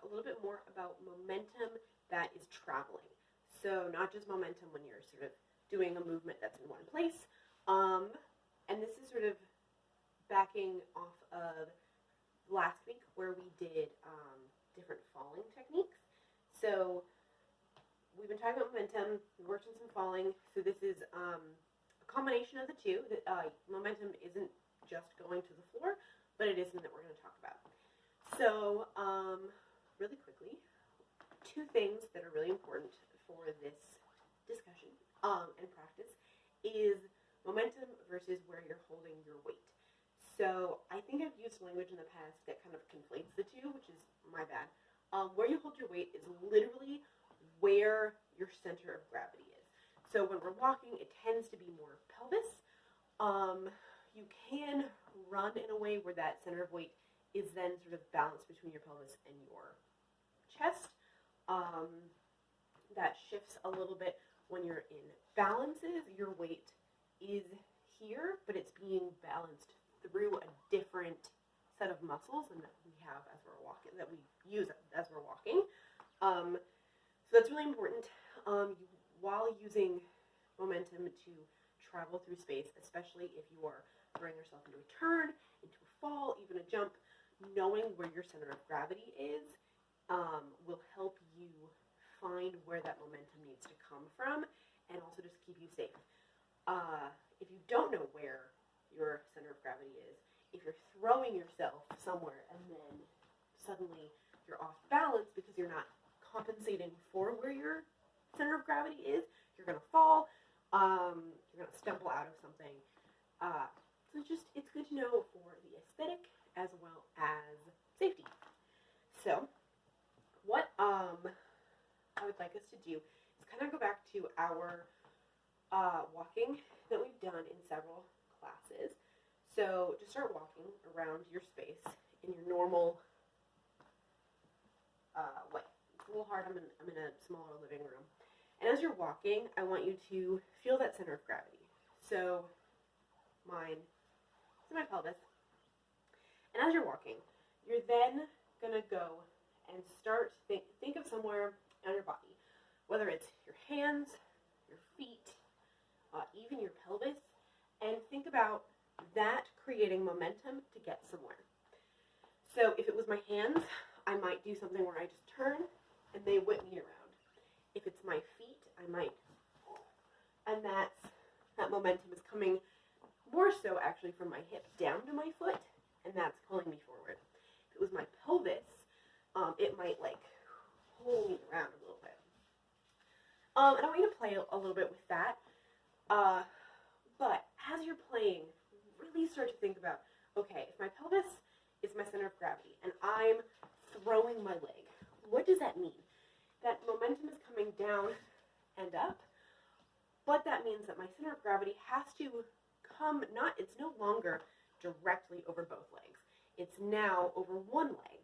a little bit more about momentum that is traveling. So not just momentum when you're sort of doing a movement that's in one place. And this is sort of backing off of last week where we did different falling techniques. So we've been talking about momentum, we worked on some falling, so this is a combination of the two. Momentum isn't just going to the floor, but it is something that we're going to talk about. So really quickly, two things that are really important for this discussion and practice is momentum versus where you're holding your weight. So I think I've used language in the past that kind of conflates the two, which is my bad. Where you hold your weight is literally where your center of gravity is. So when we're walking, it tends to be more pelvis. You can run in a way where that center of weight is then sort of balanced between your pelvis and your chest. That shifts a little bit when you're in balances. Your weight is here, but it's being balanced through a different set of muscles than that we have as we're walking, that we use as we're walking. So that's really important. While using momentum to travel through space, especially if you are throwing yourself into a turn, into a fall, even a jump, knowing where your center of gravity is will help you find where that momentum needs to come from and also just keep you safe. If you don't know where your center of gravity is, if you're throwing yourself somewhere and then suddenly you're off balance because you're not compensating for where your center of gravity is, you're going to fall, you're going to stumble out of something. So it's good to know for the aesthetic as well as safety. So what I would like us to do is kind of go back to our walking that we've done in several classes. So just start walking around your space in your normal way. It's a little hard. I'm in a smaller living room. And as you're walking, I want you to feel that center of gravity. So mine is in my pelvis. And as you're walking, you're then going to go and start, think of somewhere on your body, whether it's your hands, your feet, even your pelvis, and think about that creating momentum to get somewhere. So if it was my hands, I might do something where I just turn and they whip me around. If it's my feet, I might, and that momentum is coming more so actually from my hip down to my foot, and that's pulling me forward. If it was my pelvis, it might like pull me around a little bit. And I want you to play a little bit with that. But as you're playing, really start to think about, okay, if my pelvis is my center of gravity and I'm throwing my leg, what does that mean? That momentum is coming down and up, but that means that my center of gravity has to come, it's no longer directly over both legs. It's now over one leg.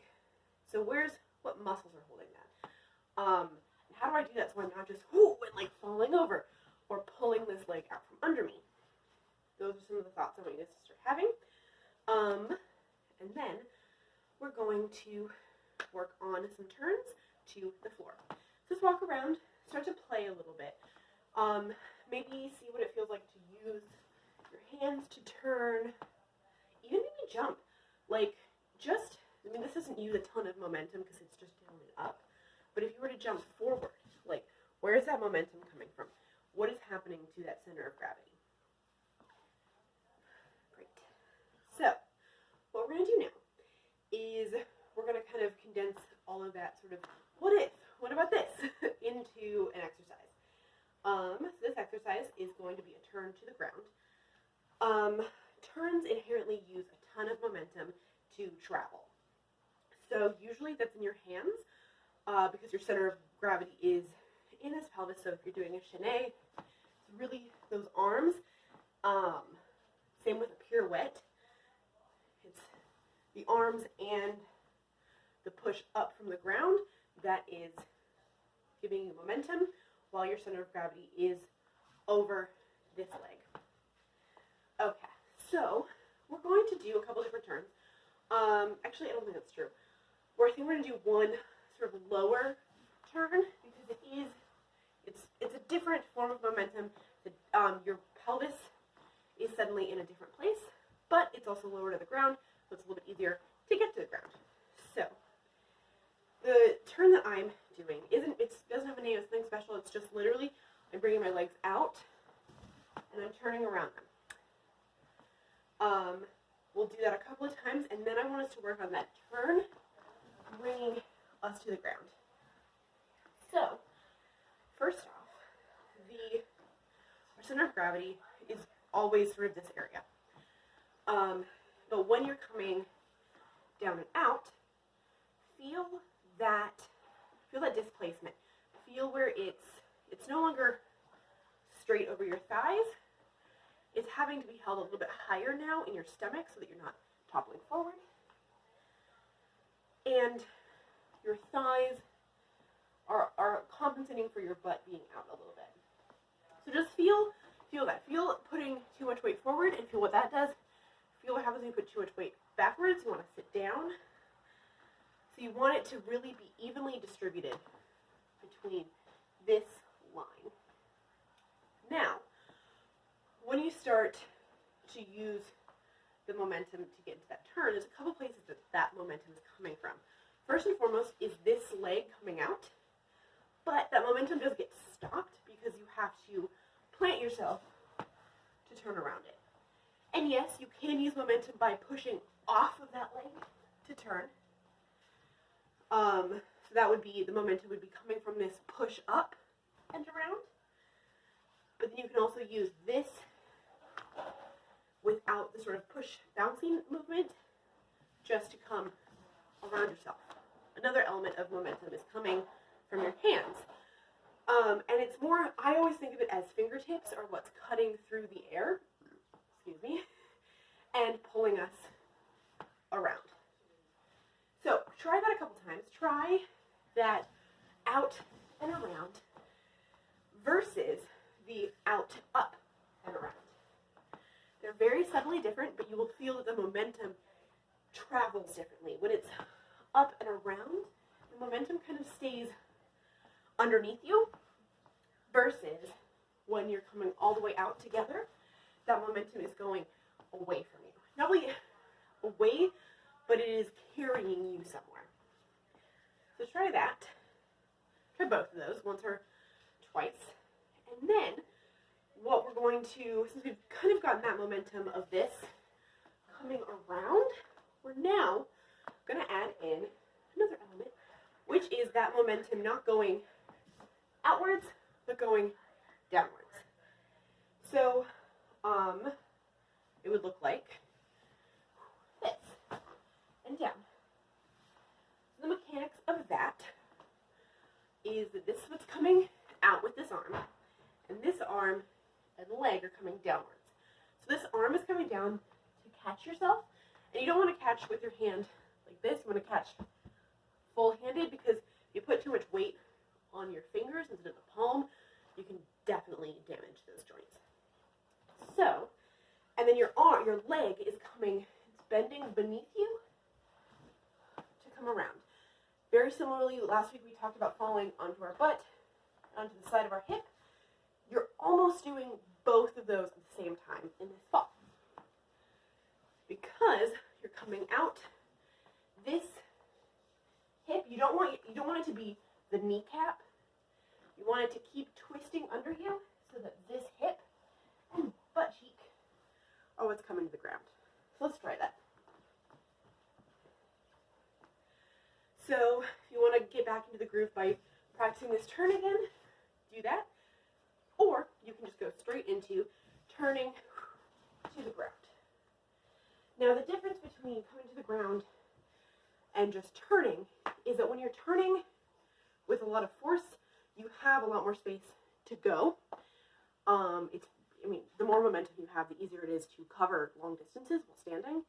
So what muscles are holding that? And how do I do that so I'm not just and like falling over or pulling this leg out from under me? Those are some of the thoughts I want you guys to start having. And then we're going to work on some turns to the floor. Just walk around, start to play a little bit. Maybe see what it feels like to use your hands to turn, even maybe jump. This doesn't use a ton of momentum because it's just down and up. But if you were to jump forward, where is that momentum coming from? What is happening to that center of gravity? Great. So, what we're going to do now is we're going to kind of condense all of that sort of what about this into an exercise. So this exercise is going to be a turn to the ground. Turns inherently use a ton of momentum to travel. So usually that's in your hands because your center of gravity is in this pelvis. So if you're doing a chaîné, it's really those arms. Same with a pirouette. It's the arms and the push up from the ground that is giving you momentum while your center of gravity is over this leg. Okay, so we're going to do a couple different turns. Actually, I don't think that's true. I think we're going to do one sort of lower turn because it's a different form of momentum. Your pelvis is suddenly in a different place, but it's also lower to the ground, so it's a little bit easier to get to the ground. So the turn that I'm doing doesn't have a name, it's nothing special. It's just literally I'm bringing my legs out and I'm turning around them. We'll do that a couple of times, and then I want us to work on that turn, bringing us to the ground. So, first off, our center of gravity is always sort of this area. But when you're coming down and out, feel that displacement. Feel where it's no longer straight over your thighs. It's having to be held a little bit higher now in your stomach so that you're not toppling forward. And your thighs are compensating for your butt being out a little bit. So just feel that. Feel putting too much weight forward and feel what that does. Feel what happens when you put too much weight backwards. You want to sit down. So you want it to really be evenly distributed between this line. Now, when you start to use the momentum to get into that turn, there's a couple places that momentum is coming from. First and foremost is this leg coming out, but that momentum does get stopped because you have to plant yourself to turn around it. And yes, you can use momentum by pushing off of that leg to turn. So that would be, the momentum would be coming from this push up and around. But then you can also use this without the sort of push bouncing movement just to come around yourself. Another element of momentum is coming from your hands. And it's more, I always think of it as fingertips are what's cutting through the air, excuse me, and pulling us around. So try that a couple times. Try that out and around versus the out, up, and around. They're very subtly different, but you will feel that the momentum travels differently. When it's up and around, the momentum kind of stays underneath you, versus when you're coming all the way out together, that momentum is going away from you. Not only away, but it is carrying you somewhere. So try that. Try both of those, once or twice. And then what we're going to, since we've kind of gotten that momentum of this coming around, we're now going to add in another element, which is that momentum not going outwards, but going downwards. So it would look like this, and down. So the mechanics of that is that this is what's coming out with this arm, and this arm and leg are coming downwards. So this arm is coming down to catch yourself, and you don't want to catch with your hand like this. You want to catch full-handed, because if you put too much weight on your fingers instead of the palm, you can definitely damage those joints. So, and then your arm, your leg is coming, it's bending beneath you to come around. Very similarly, last week we talked about falling onto our butt, onto the side of our hip. You're almost doing both of those at the same time in this fall, because you're coming out. This hip, you don't want it to be the kneecap. You want it to keep twisting under you so that this hip and butt cheek are what's coming to the ground. So let's try that. So if you want to get back into the groove by practicing this turn again, do that. Or you can just go straight into turning to the ground. Now the difference between coming to the ground and just turning is that when you're turning with a lot of force, you have a lot more space to go. The more momentum you have, the easier it is to cover long distances while standing.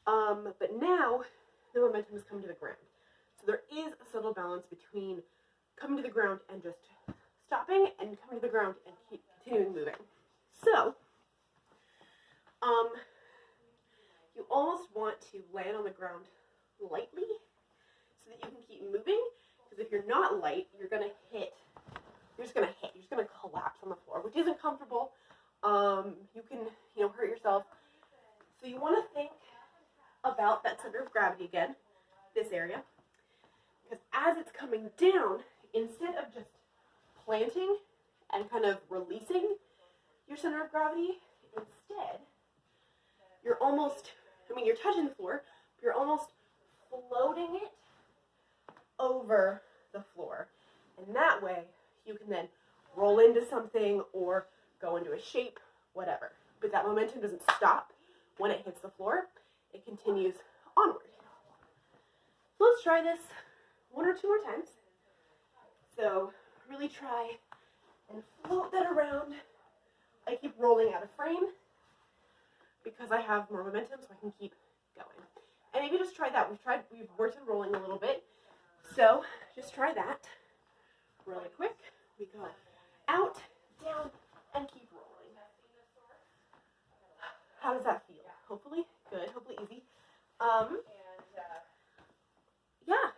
But now the momentum is coming to the ground. So there is a subtle balance between coming to the ground and just stopping, and coming to the ground and continuing moving. So, you almost want to land on the ground lightly so that you can keep moving. Because if you're not light, you're just gonna hit, you're just gonna collapse on the floor, which isn't comfortable. You can, hurt yourself. So you want to think about that center of gravity again, this area, because as it's coming down, instead of just planting and kind of releasing your center of gravity, instead, you're almost, you're touching the floor, but you're almost floating it over the floor. And that way, you can then roll into something or go into a shape, whatever. But that momentum doesn't stop when it hits the floor. It continues onward. So let's try this 1 or 2 more times. So really try and float that around. I keep rolling out of frame because I have more momentum, so I can keep going. And maybe just try that. We've worked on rolling a little bit. So just try that really quick. We go out, down, and keep rolling. How does that feel? Hopefully good, hopefully easy. Yeah,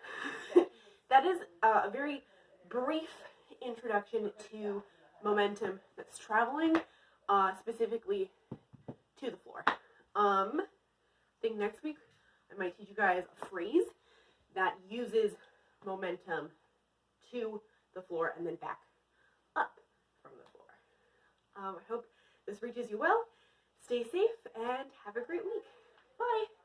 that is a very brief introduction to momentum that's traveling specifically to the floor. I think next week I might teach you guys a phrase that uses momentum to the floor and then back up from the floor. I hope this reaches you well. Stay safe and have a great week. Bye.